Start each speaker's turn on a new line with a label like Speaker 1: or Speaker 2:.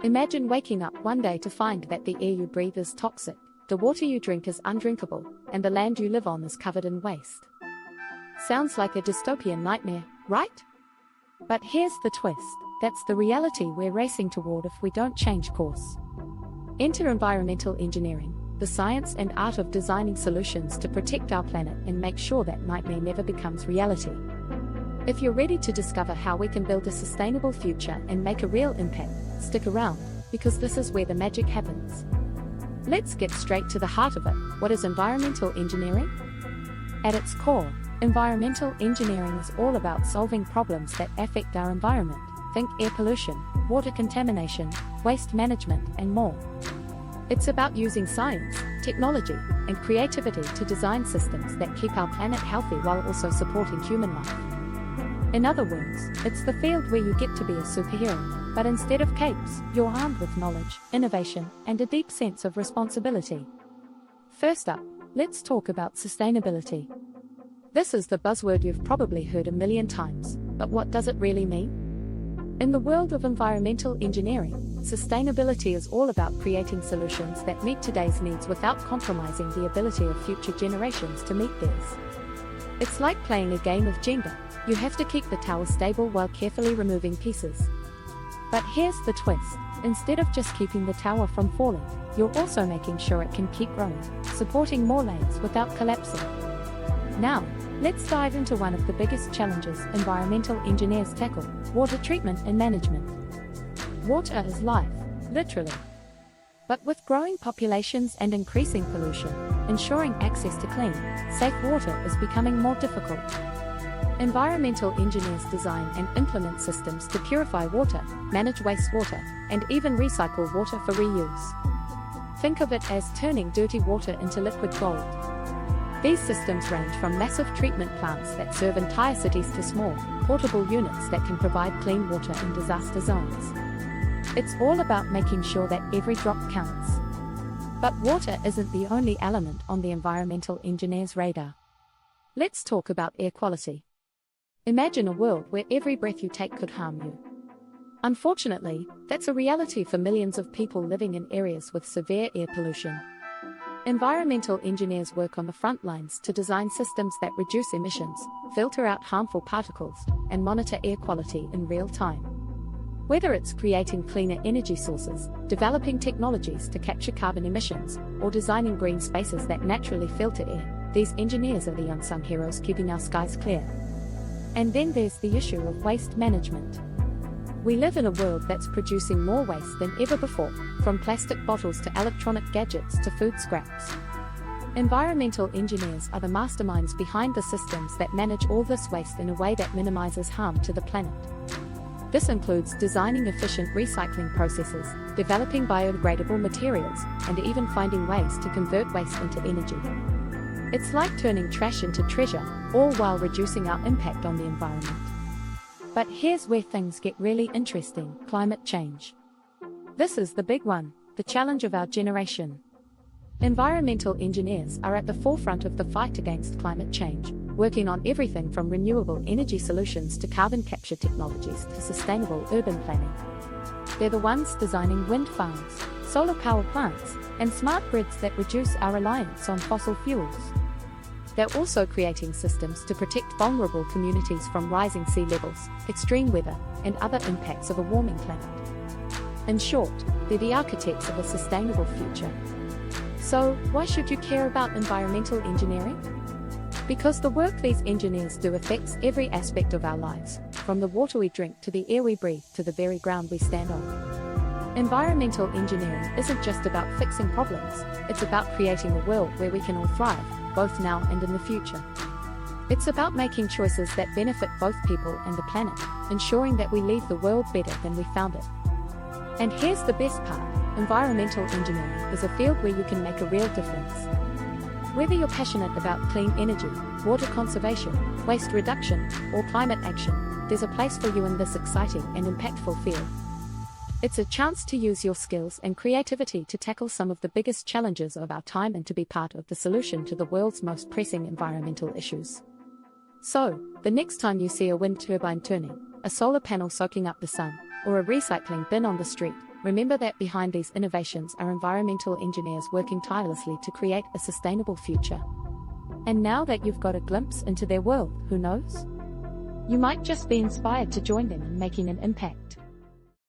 Speaker 1: Imagine waking up one day to find that the air you breathe is toxic, the water you drink is undrinkable, and the land you live on is covered in waste. Sounds like a dystopian nightmare, right? But here's the twist. That's the reality we're racing toward if we don't change course. Enter environmental engineering, the science and art of designing solutions to protect our planet and make sure that nightmare never becomes reality. If you're ready to discover how we can build a sustainable future and make a real impact, stick around, because this is where the magic happens. Let's get straight to the heart of it. What is environmental engineering? At its core, environmental engineering is all about solving problems that affect our environment. Think air pollution, water contamination, waste management, and more. It's about using science, technology, and creativity to design systems that keep our planet healthy while also supporting human life. In other words, it's the field where you get to be a superhero, but instead of capes, you're armed with knowledge, innovation, and a deep sense of responsibility. First up, let's talk about sustainability. This is the buzzword you've probably heard a million times, but what does it really mean? In the world of environmental engineering, sustainability is all about creating solutions that meet today's needs without compromising the ability of future generations to meet theirs. It's like playing a game of Jenga. You have to keep the tower stable while carefully removing pieces. But here's the twist. Instead of just keeping the tower from falling, you're also making sure it can keep growing, supporting more layers without collapsing. Now, let's dive into one of the biggest challenges environmental engineers tackle: water treatment and management. Water is life, literally. But with growing populations and increasing pollution, ensuring access to clean, safe water is becoming more difficult. Environmental engineers design and implement systems to purify water, manage wastewater, and even recycle water for reuse. Think of it as turning dirty water into liquid gold. These systems range from massive treatment plants that serve entire cities to small, portable units that can provide clean water in disaster zones. It's all about making sure that every drop counts. But water isn't the only element on the environmental engineer's radar. Let's talk about air quality. Imagine a world where every breath you take could harm you. Unfortunately, that's a reality for millions of people living in areas with severe air pollution. Environmental engineers work on the front lines to design systems that reduce emissions, filter out harmful particles, and monitor air quality in real time. Whether it's creating cleaner energy sources, developing technologies to capture carbon emissions, or designing green spaces that naturally filter air, these engineers are the unsung heroes keeping our skies clear. And then there's the issue of waste management. We live in a world that's producing more waste than ever before, from plastic bottles to electronic gadgets to food scraps. Environmental engineers are the masterminds behind the systems that manage all this waste in a way that minimizes harm to the planet. This includes designing efficient recycling processes, developing biodegradable materials, and even finding ways to convert waste into energy. It's like turning trash into treasure, all while reducing our impact on the environment. But here's where things get really interesting: climate change. This is the big one, the challenge of our generation. Environmental engineers are at the forefront of the fight against climate change, working on everything from renewable energy solutions to carbon capture technologies to sustainable urban planning. They're the ones designing wind farms, solar power plants, and smart grids that reduce our reliance on fossil fuels. They're also creating systems to protect vulnerable communities from rising sea levels, extreme weather, and other impacts of a warming planet. In short, they're the architects of a sustainable future. So, why should you care about environmental engineering? Because the work these engineers do affects every aspect of our lives, from the water we drink to the air we breathe to the very ground we stand on. Environmental engineering isn't just about fixing problems, it's about creating a world where we can all thrive, both now and in the future. It's about making choices that benefit both people and the planet, ensuring that we leave the world better than we found it. And here's the best part: environmental engineering is a field where you can make a real difference. Whether you're passionate about clean energy, water conservation, waste reduction, or climate action, there's a place for you in this exciting and impactful field. It's a chance to use your skills and creativity to tackle some of the biggest challenges of our time and to be part of the solution to the world's most pressing environmental issues. So, the next time you see a wind turbine turning, a solar panel soaking up the sun, or a recycling bin on the street, Remember that behind these innovations are environmental engineers working tirelessly to create a sustainable future. And now that you've got a glimpse into their world, who knows? You might just be inspired to join them in making an impact.